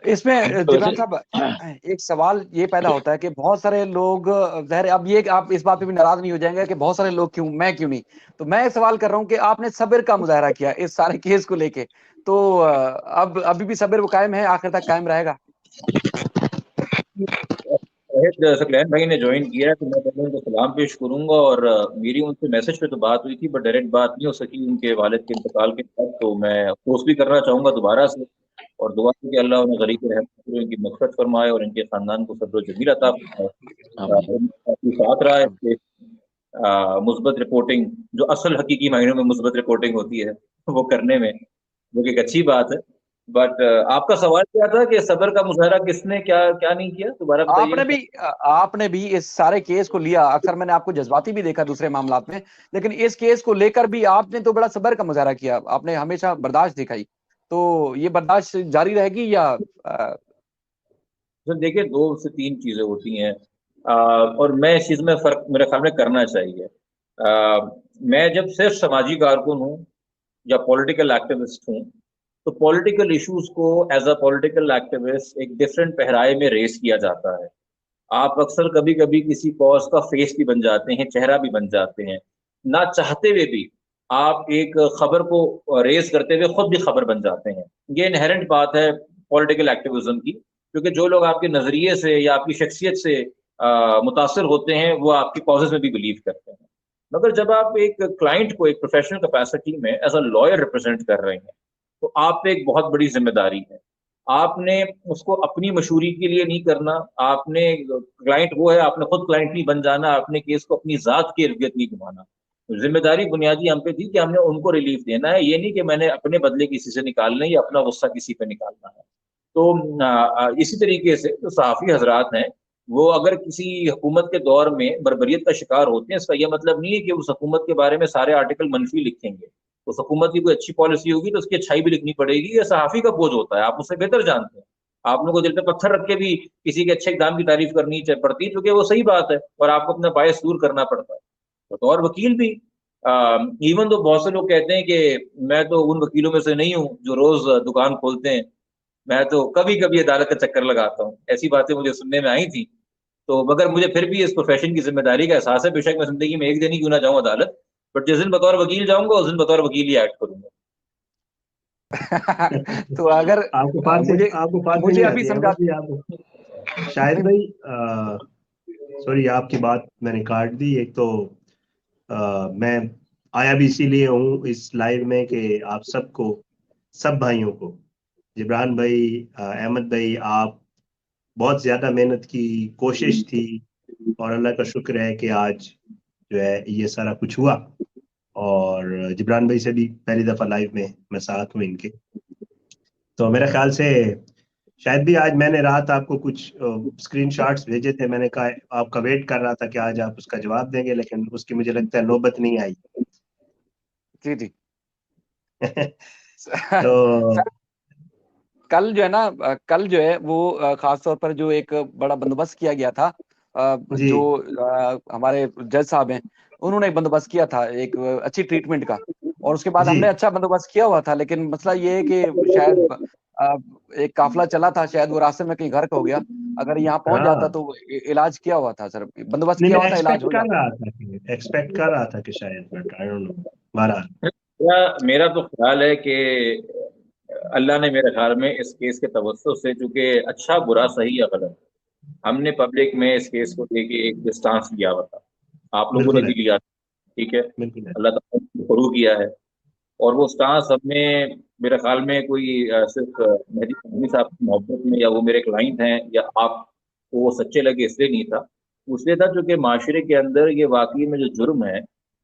इसमें तो जिब्रान वैसे साहब, एक सवाल ये पैदा होता है कि बहुत सारे लोग, ज़ाहिर है अब ये आप इस बात पे भी नाराज नहीं हो जाएंगे कि बहुत सारे लोग क्यों, मैं क्यों नहीं। तो मैं सवाल कर रहा हूँ कि आपने सब्र का मुजाहरा किया इस सारे केस को लेके, तो अब अभी भी सब्र वो कायम है, आखिर तक कायम रहेगा? सकलैन भाई ने ज्वाइन किया है तो मैं पहले उनको सलाम पेश करूंगा। और मेरी उनसे मैसेज पे तो बात हुई थी, बट डायरेक्ट बात नहीं हो सकी उनके वालिद के इंतकाल के बाद। तो मैं अफसोस भी करना चाहूंगा दोबारा से, और दुआ है कि अल्लाह उन्हें गरीब रहम करे, इनकी मग़फ़िरत फरमाए और इनके खानदान को सब्र जमील अता फरमाए। आपके साथ रहा है कि मुस्बत रिपोर्टिंग, जो असल हकीकी मायनों में मुस्बत रिपोर्टिंग होती है, वो करने में, जो कि एक अच्छी बात है। बट आपका सवाल क्या था कि सब्र का मुजाहरा किसने क्या क्या नहीं किया, दोबारा आपने बताइएगा। भी आपने भी इस सारे केस को लिया, अक्सर मैंने आपको जज्बाती भी देखा दूसरे मामलात में, लेकिन इस केस को लेकर भी आपने तो बड़ा सब्र का मुजाहरा किया, आपने हमेशा बर्दाश्त दिखाई। तो ये बर्दाश्त जारी रहेगी या तो देखिए, 2 से 3 चीज़ें होती हैं, और मैं इस चीज़ में फ़र्क मेरे ख़्याल में करना चाहिए। मैं जब सिर्फ़ सामाजिक कारकुन हूँ या पॉलिटिकल एक्टिविस्ट हूँ, तो पॉलिटिकल इश्यूज़ को एज़ अ पॉलिटिकल एक्टिविस्ट एक डिफरेंट पहराए में रेज़ किया जाता है। आप अक्सर कभी-कभी किसी कॉज़ का फ़ेस भी बन जाते हैं, चेहरा भी बन जाते हैं। ना चाहते हुए भी आप एक खबर को रेज़ करते हुए खुद भी खबर बन जाते हैं। ये इन्हेरेंट बात है पॉलिटिकल एक्टिविज़्म की, क्योंकि जो लोग आपके नज़रिए से या आपकी शख्सियत से मुतासिर होते हैं, वो आपकी कॉज़ेज़ में भी बिलीव करते हैं। मगर जब आप एक क्लाइंट को एक प्रोफ़ेशनल कैपेसिटी में एज़ अ लॉयर रिप्रेज़ेंट कर रहे हैं, तो आप पे एक बहुत बड़ी ज़िम्मेदारी है। आपने उसको अपनी मशहूरी के लिए नहीं करना, आपने क्लाइंट वो है, आपने खुद क्लाइंट नहीं बन जाना, आपने केस को अपनी ज़ात की इर्द-गिर्द नहीं घुमाना। ज़िम्मेदारी बुनियादी हम पे थी कि हमने उनको रिलीफ़ देना है, ये नहीं कि मैंने अपने बदले किसी से निकालना है या अपना गुस्सा किसी पे निकालना है। तो इसी तरीके से जो सहाफ़ी हज़रात हैं, वो अगर किसी हुकूमत के दौर में बर्बरियत का शिकार होते हैं, इसका ये मतलब नहीं है कि उस हुकूमत के बारे में सारे आर्टिकल मंफ़ी लिखेंगे। उस हुकूमत की कोई अच्छी पॉलिसी होगी तो उसकी अच्छाई भी लिखनी पड़ेगी, ये सहाफ़ी का बोझ होता है, आप उससे बेहतर जानते हैं। आप लोगों को दिल पे पत्थर रख के भी किसी के अच्छे इक़दाम की तारीफ़ करनी पड़ती है, क्योंकि वो सही बात है और आपको अपना बायस दूर करना पड़ता है। बतौर वकील भी इवन तो बहुत से लोग कहते हैं कि मैं तो उन वकीलों में से नहीं हूँ, जो रोज़ दुकान खोलते हैं। मैं तो कभी-कभी अदालत का चक्कर लगाता हूँ। ऐसी बातें मुझे सुनने में आई थी। तो मगर मुझे फिर भी इस प्रोफ़ेशन की ज़िम्मेदारी का एहसास है, बेशक मैं ज़िंदगी में 1 दिन ही क्यों ना जाऊँ अदालत, बट जिस दिन बतौर वकील जाऊँगा, उस दिन बतौर वकील ही एक्ट करूँगा। तो अगर मुझे आपको फांसी मुझे नहीं अभी आती, समझा। अहमद जी आप शाहिद भाई, सॉरी आपकी बात मैंने काट दी। एक तो मैं आया भी इसीलिए हूँ इस लाइव में कि आप सबको, सब भाइयों को, जिब्रान भाई, अहमद भाई, आप बहुत ज्यादा मेहनत की, कोशिश थी, और अल्लाह का शुक्र है कि आज जो है ये सारा कुछ हुआ। और जिब्रान भाई से भी पहली दफा लाइव में मैं साथ हूँ इनके। तो मेरे ख्याल से शायद भी आज मैंने रात आपको कुछ स्क्रीनशॉट्स भेजे थे, मैंने कहा आपका वेट कर रहा था कि आज आप उसका जवाब देंगे, लेकिन उसकी मुझे लगता है नौबत नहीं आई। जी जी। तो सर, कल जो है ना, कल जो है वो खास तौर पर जो एक बड़ा बंदोबस्त किया गया था, जी जो हमारे जज साहब हैं, उन्होंने एक बंदोबस्त किया था एक अच्छी ट्रीटमेंट का, और उसके बाद जी हमने अच्छा बंदोबस्त किया हुआ था, लेकिन मसला ये है कि शायद अ, एक काफिला चला था, शायद वो रास्ते में कहीं गर्क हो गया। अगर यहाँ पहुंच जाता हाँ, तो इलाज किया हुआ था सर, बंदोबस्त नहीं किया मैं हुआ था, इलाज हो जाता। एक्सपेक्ट कर रहा था कि शायद, बट आई डोंट नो। बहरहाल मेरा तो ख्याल है कि अल्लाह ने मेरे ख्याल में इस केस के तवज्जुह से, चूँकि अच्छा, बुरा, सही या गलत, हमने पब्लिक में इस केस को लेके एक स्टांस लिया हुआ था। आप लोगों ने बिल्कुल है, भी लिया, ठीक है? बिल्कुल है। अल्लाह ताला ने शुरू किया है, और वो स्टांस हमने, मेरे ख्याल में कोई सिर्फ मेहदी नदवी साहब की मोहब्बत में या वो मेरे क्लाइंट हैं या आपको वो सच्चे लगे इसलिए नहीं था। उसलिए था क्योंकि माशरे के अंदर ये वाक़ई में जो जुर्म है,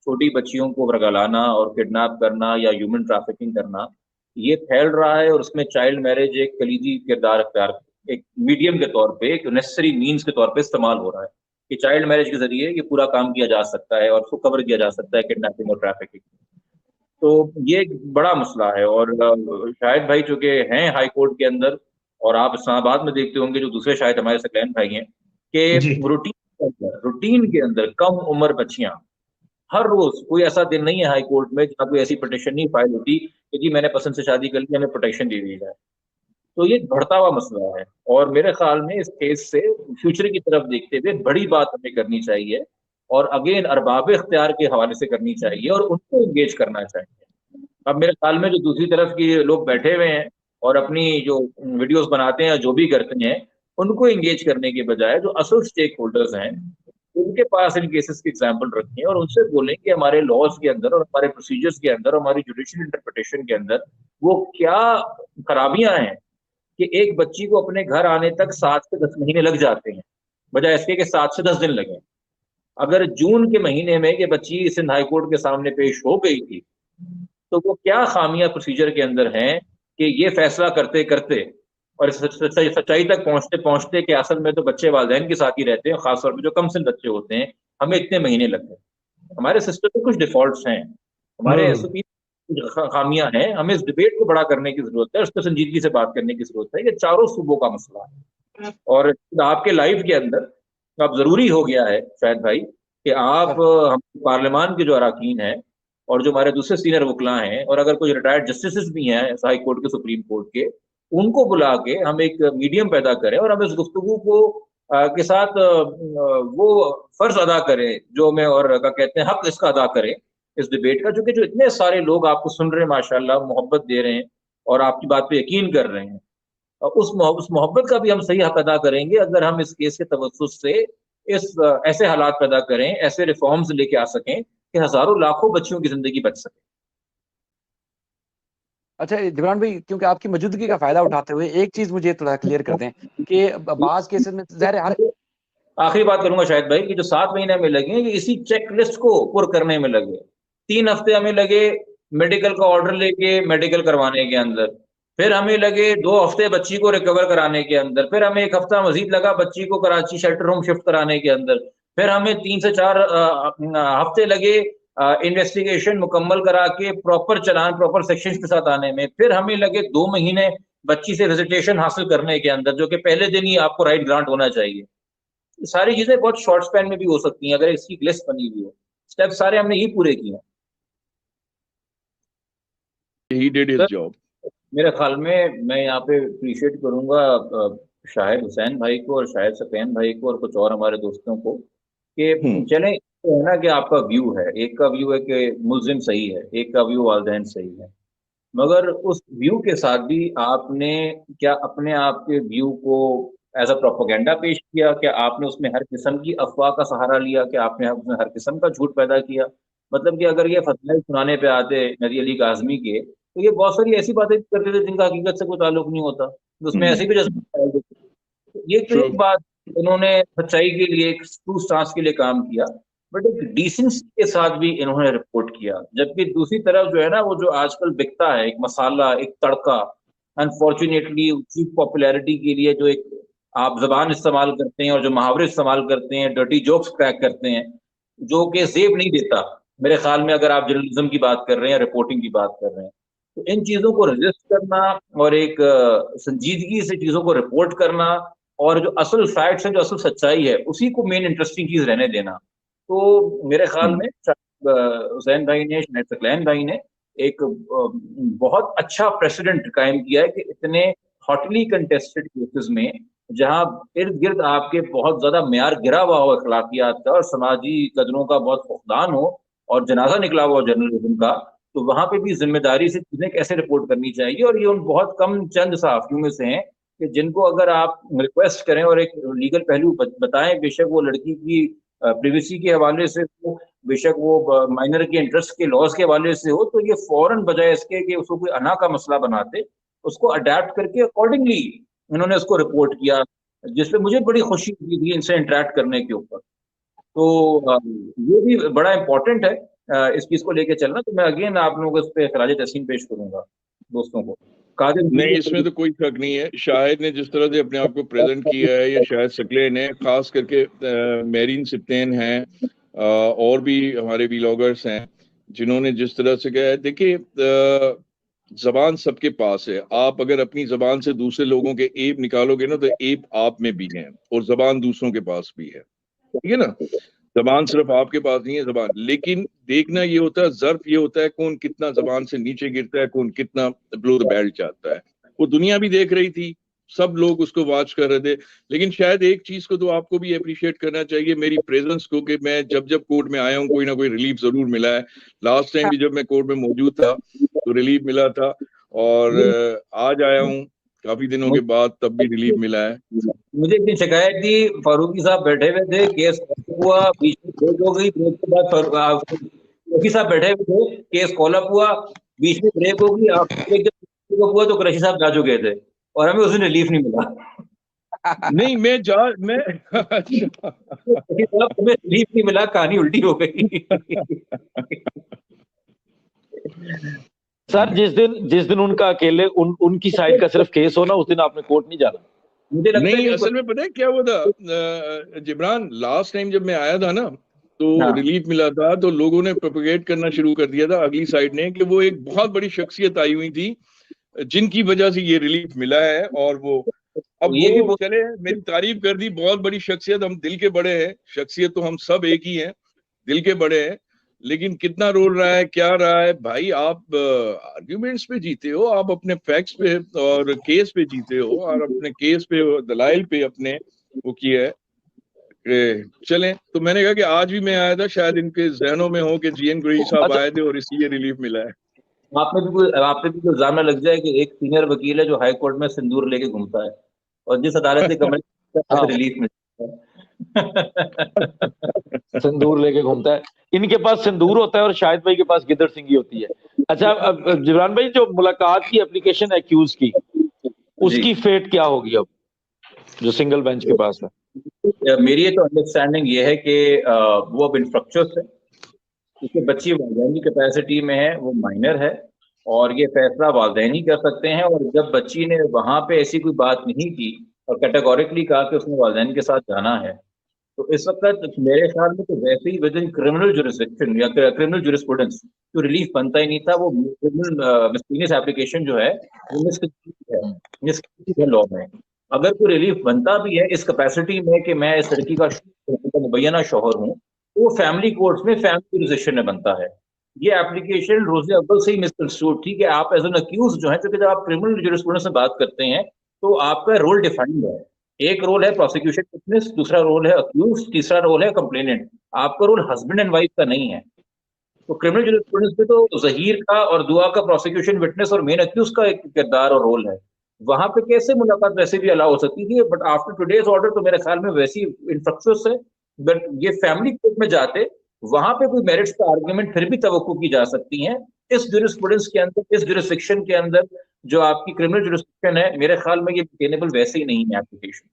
छोटी बच्चियों को वर्गलाना और किडनैप करना या ह्यूमन ट्रैफिकिंग करना, ये फैल रहा है, और उसमें चाइल्ड मैरिज एक कलीदी किरदार अख्तियार, एक मीडियम के तौर पे, एक नेसेसरी मीन्स के तौर पे इस्तेमाल हो रहा है, कि चाइल्ड मैरिज के ज़रिए ये पूरा काम किया जा सकता है और उसको कवर किया जा सकता है, किडनैपिंग और ट्रैफिकिंग। तो ये एक बड़ा मसला है, और शाहिद भाई चूँकि हैं हाई कोर्ट के अंदर, और आप इस्लामाबाद में देखते होंगे जो दूसरे शायद हमारे सकलैन भाई हैं, जी कि रूटीन के अंदर कम उम्र बच्चियाँ, हर रोज़ कोई ऐसा दिन नहीं है हाई कोर्ट में जहाँ कोई ऐसी पिटीशन नहीं फाइल होती कि जी मैंने पसंद से शादी कर ली, हमें प्रोटेक्शन दे दी जाए। तो ये बढ़ता हुआ मसला है, और मेरे ख्याल में इस केस से फ्यूचर की तरफ देखते हुए बड़ी बात हमें करनी चाहिए, और अगेन अरबाब इख्तियार के हवाले से करनी चाहिए और उनको इंगेज करना चाहिए। अब मेरे ख्याल में जो दूसरी तरफ की लोग बैठे हुए हैं और अपनी जो वीडियोस बनाते हैं, जो भी करते हैं, उनको इंगेज करने के बजाय जो असल स्टेक होल्डर्स हैं उनके पास इन केसेस की एग्जाम्पल रखें और उनसे बोलें कि हमारे लॉज के अंदर और हमारे प्रोसीजर्स के अंदर और हमारी जुडिशियल इंटरप्रिटेशन के अंदर वो क्या खराबियां हैं कि एक बच्ची को अपने घर आने तक 7 से 10 महीने लग जाते हैं, बजाय इसके कि 7 से 10 दिन लगे। अगर जून के महीने में ये बच्ची सिंध हाई कोर्ट के सामने पेश हो गई थी, तो वो क्या खामियां प्रोसीजर के अंदर हैं कि ये फैसला करते करते और सच्चाई तक पहुंचते पहुंचते कि असल में तो बच्चे वालिदैन के साथ ही रहते हैं, खासतौर पर जो कम सिन बच्चे होते हैं, हमें इतने महीने लगते हैं। हमारे सिस्टम में कुछ डिफॉल्ट्स हैं, हमारे एसओपी कुछ खामियां हैं, हमें इस डिबेट को बड़ा करने की जरूरत है, उस पर संजीदगी से बात करने की जरूरत है। ये चारों सूबों का मसला है, और आपके लाइफ के अंदर अब जरूरी हो गया है शायद भाई कि आप हम पार्लियामान के जो अरकान हैं और जो हमारे दूसरे सीनियर वकला हैं, और अगर कोई रिटायर्ड जस्टिस भी हैं हाई कोर्ट के, सुप्रीम कोर्ट के, उनको बुला के हम एक मीडियम पैदा करें और हम इस गुफ्तगू को के साथ वो फर्ज अदा करें जो हमें, और क्या कहते हैं, हक इसका अदा करें इस डिबेट का, क्योंकि जो इतने सारे लोग आपको सुन रहे हैं माशाल्लाह, मोहब्बत दे रहे हैं और आपकी बात पे यकीन कर रहे हैं, उस मोहब्बत का भी हम सही हक अदा करेंगे अगर हम इस केस के तवज्जुह से इस ऐसे हालात पैदा करें, ऐसे रिफॉर्म्स लेके आ सकें कि हजारों लाखों बच्चियों की जिंदगी बच सके। अच्छा जिब्रान भाई, क्योंकि आपकी मौजूदगी का फायदा उठाते हुए एक चीज मुझे थोड़ा क्लियर कर दें कि बाज केसेस में ज़ाहिर हर आखिरी बात करूंगा शायद भाई कि जो 7 महीने हमें लगे ये इसी चेकलिस्ट को पुर करने में लगे। 3 हफ्ते हमें लगे मेडिकल का ऑर्डर लेके मेडिकल करवाने के अंदर, फिर हमें लगे 2 हफ्ते बच्ची को रिकवर कराने के अंदर, फिर हमें 1 हफ्ता मजीद लगा बच्ची को कराची शेल्टर होम शिफ्ट कराने के अंदर, फिर हमें 3 से 4 हफ्ते लगे इन्वेस्टिगेशन मुकम्मल करा के प्रॉपर चलान प्रॉपर सेक्शन के साथ आने में, फिर हमें लगे 2 महीने बच्ची से विजिटेशन हासिल करने के अंदर, जो कि पहले दिन ही आपको राइट ग्रांट होना चाहिए। सारी चीजें बहुत शॉर्ट स्पैन में भी हो सकती हैं अगर इसकी लिस्ट बनी हुई हो। स्टेप सारे हमने ही पूरे किए। He did his job. मेरे ख्याल में मैं यहाँ पे अप्रिशिएट करूंगा शाहिद हुसैन भाई को और शाहिद सफैन भाई को और कुछ और हमारे दोस्तों को कि चलें, तो है ना कि आपका व्यू है, एक का व्यू है कि मुल्जिम सही है, एक का व्यू वालिदैन सही है, मगर उस व्यू के साथ भी आपने क्या अपने आप के व्यू को एज अ प्रोपोगेंडा पेश किया? क्या आपने उसमें हर किस्म की अफवाह का सहारा लिया? क्या आपने उसमें हर किस्म का झूठ पैदा किया? मतलब कि अगर ये फतवाए सुनाने पे आते नबी अली काज़मी के, तो ये बहुत सारी ऐसी बातें करते थे जिनका हकीकत से कोई ताल्लुक नहीं होता, उसमें ऐसी भी जज्बा। ये तो एक बात, इन्होंने सच्चाई के लिए, एक ट्रू स्टांस के लिए काम किया, बट एक डिसेंसी के साथ भी इन्होंने रिपोर्ट किया। जबकि दूसरी तरफ जो है ना, वो जो आजकल बिकता है, एक मसाला, एक तड़का, अनफॉर्चुनेटली चीप पॉपुलैरिटी के लिए जो एक आप जबान इस्तेमाल करते हैं और जो मुहावरे इस्तेमाल करते हैं, डर्टी जोक्स क्रैक करते हैं, जो कि जेब नहीं देता मेरे ख्याल में, अगर आप जर्नलिज्म की बात कर रहे हैं, रिपोर्टिंग की बात कर रहे हैं, तो इन चीजों को रजिस्ट करना और एक संजीदगी से चीजों को रिपोर्ट करना, और जो असल फैक्ट्स है, जो असल सच्चाई है, उसी को मेन इंटरेस्टिंग चीज रहने देना। तो मेरे ख्याल में हुसैन भाई ने, शाहिद सकलैन भाई ने एक बहुत अच्छा प्रेसिडेंट कायम किया है कि इतने हॉटली कंटेस्टेड केसेस में, जहां इर्द गिर्द आपके बहुत ज्यादा म्यार गिरा हुआ हो अखलाकियात का और समाजी कदरों का बहुत फुकदान हो और जनाजा निकला हुआ जर्नलिज्म का, तो वहां पे भी जिम्मेदारी से चीजें कैसे रिपोर्ट करनी चाहिए। और ये उन बहुत कम चंद सहाफियों में से हैं कि जिनको अगर आप रिक्वेस्ट करें और एक लीगल पहलू बताएं, बेशक वो लड़की की प्रिवेसी के हवाले से हो, बेशक वो माइनर के इंटरेस्ट के लॉज के हवाले से हो, तो ये फौरन बजाय इसके कि उसको कोई अना का मसला बनाते, उसको अडेप्ट करके अकॉर्डिंगली इन्होंने उसको रिपोर्ट किया, जिसपे मुझे बड़ी खुशी हुई थी इनसे इंटरेक्ट करने के ऊपर। तो ये भी बड़ा इंपॉर्टेंट है इस चीज को लेके चलना। तो मैं अगेन आप लोगों को इस पे खराज तहसीन पेश करूंगा दोस्तों को। नहीं, इसमें तो कोई शक नहीं है। शाहिद ने जिस तरह से अपने आप को प्रेजेंट किया है, या शाहिद सकलैन है, खास करके मेरीन सिप्तेन हैं, और भी हमारे व्लॉगर्स हैं जिन्होंने जिस तरह से कहा है, देखिए जबान सबके पास है। आप अगर अपनी जबान से दूसरे लोगों के ऐब निकालोगे ना, तो ऐब आप में भी है और जबान दूसरों के पास भी है, ठीक है ना। जबान सिर्फ आपके पास नहीं है जबान, लेकिन देखना ये होता है, ज़र्फ ये होता है कौन कितना जबान से नीचे गिरता है, कौन कितना बिलो द बेल्ट जाता है। वो दुनिया भी देख रही थी, सब लोग उसको वॉच कर रहे थे। लेकिन शायद एक चीज को तो आपको भी अप्रिशिएट करना चाहिए, मेरी प्रेजेंस को, कि मैं जब जब कोर्ट में आया हूँ कोई ना कोई रिलीफ जरूर मिला है। लास्ट टाइम भी जब मैं कोर्ट में मौजूद था तो रिलीफ मिला था, और आज आया हूँ काफी दिनों के बाद, तब भी रिलीफ मिला है। मुझे एक दिन शिकायत थी, फारूकी साहब बैठे हुए थे, केस हुआ, बीच में ब्रेक हो गई, ब्रेक के बाद रफी साहब बैठे हुए थे, केस कॉल अप हुआ, बीच में ब्रेक हो गई, जब हुआ तो रफी साहब जा चुके थे और हमें उस दिन रिलीफ नहीं मिला। नहीं मैं अच्छा हमें रिलीफ नहीं मिला, कहानी उल्टी हो गई। सर जिस दिन उनका अकेले उनकी साइड का सिर्फ केस हो ना, उस दिन आपने कोर्ट नहीं जाना। मुझे लगता नहीं, है असल में पता है क्या हुआ था जिब्रान, लास्ट टाइम जब मैं आया था ना तो रिलीफ मिला था, तो लोगों ने प्रोपेगेट करना शुरू कर दिया था अगली साइड ने कि वो एक बहुत बड़ी शख्सियत आई हुई थी जिनकी वजह से ये रिलीफ मिला है। और वो अब ये वो चले, मेरी तारीफ कर दी, बहुत बड़ी शख्सियत, हम दिल के बड़े हैं, शख्सियत तो हम सब एक ही हैं, दिल के बड़े हैं, लेकिन कितना रोल रहा है, क्या रहा है भाई, आप आर्ग्यूमेंट्स पे जीते हो, आप अपने फैक्ट्स पे और केस पे जीते हो, और अपने केस पे दलाइल पे अपने वो किया है। चलें, तो मैंने कहा कि आज भी मैं आया था, शायद इनके जहनों में हो कि जीएन कुरैशी साहब आए थे और इसलिए रिलीफ मिला है। आप पे भी कोई इल्जाम लग जाए कि एक सीनियर वकील है जो हाई कोर्ट में सिंदूर लेके घूमता है और जिस अदालत के कमरे रिलीफ मिलता है। सिंदूर लेके घूमता है, इनके पास सिंदूर होता है और शाहिद भाई के पास गिदड़ सिंगी होती है। अच्छा, अब जिब्रान भाई, जो मुलाकात की एप्लीकेशन एक्यूज की, उसकी फेट क्या होगी अब जो सिंगल बेंच के पास है? मेरी तो अंडरस्टैंडिंग ये है कि वो अब इंफ्रक्चर्स है, क्योंकि बच्ची वालिदैन की कैपेसिटी में है, वो माइनर है और ये फैसला वालिदैन ही कर सकते हैं। और जब बच्ची ने वहां पे ऐसी कोई बात नहीं की और कैटेगोरिकली कहा कि उसने वालिदैन के साथ जाना है, तो इस वक्त मेरे ख्याल में तो वैसे ही विद इन क्रिमिनल जुरिसडिक्शन या क्रिमिनल जुरिस्प्रूडेंस तो रिलीफ बनता ही नहीं था। वो क्रिमिनल मिसलिनियस एप्लीकेशन जो है वो मिसकंसीव है लॉ में। अगर कोई रिलीफ बनता भी है इस कैपेसिटी में कि मैं इस लड़की का मुबैना शौहर हूँ, तो वो फैमिली कोर्ट्स में फैमिली जुरिसडिक्शन में बनता है। ये एप्लीकेशन रोज़े अव्वल से ही मिसकंस्ट्रूड थी कि आप एज एन अक्यूज जो है, क्योंकि जब आप क्रिमिनल जुरिस्प्रूडेंस में बात करते हैं तो आपका रोल डिफाइंड है। एक रोल है प्रोसिक्यूशन विटनेस, दूसरा रोल है अक्यूज, तीसरा रोल है कंप्लेनेंट। आपका रोल हस्बैंड एंड वाइफ का नहीं है। तो क्रिमिनल जुरिस्प्रूडेंस में तो ज़हीर का और दुआ का प्रोसिक्यूशन विटनेस और मेन अक्यूज का एक किरदार और रोल है। वहां पे कैसे मुलाकात वैसे भी अलाउ हो सकती थी, बट आफ्टर टुडेज ऑर्डर तो मेरे ख्याल में वैसी इंफ्रक्चर्स है। बट ये फैमिली कोर्ट में जाते, वहां पे कोई मेरिट्स का आर्ग्यूमेंट फिर भी तवक्को की जा सकती है। इस जुरिस्प्रूडेंस के अंदर, इस जुरिस्डिक्शन के अंदर जो आपकी क्रिमिनल जुरिस्डिक्शन है, मेरे ख्याल में ये मेंटेनेबल वैसे ही नहीं है एप्लीकेशन।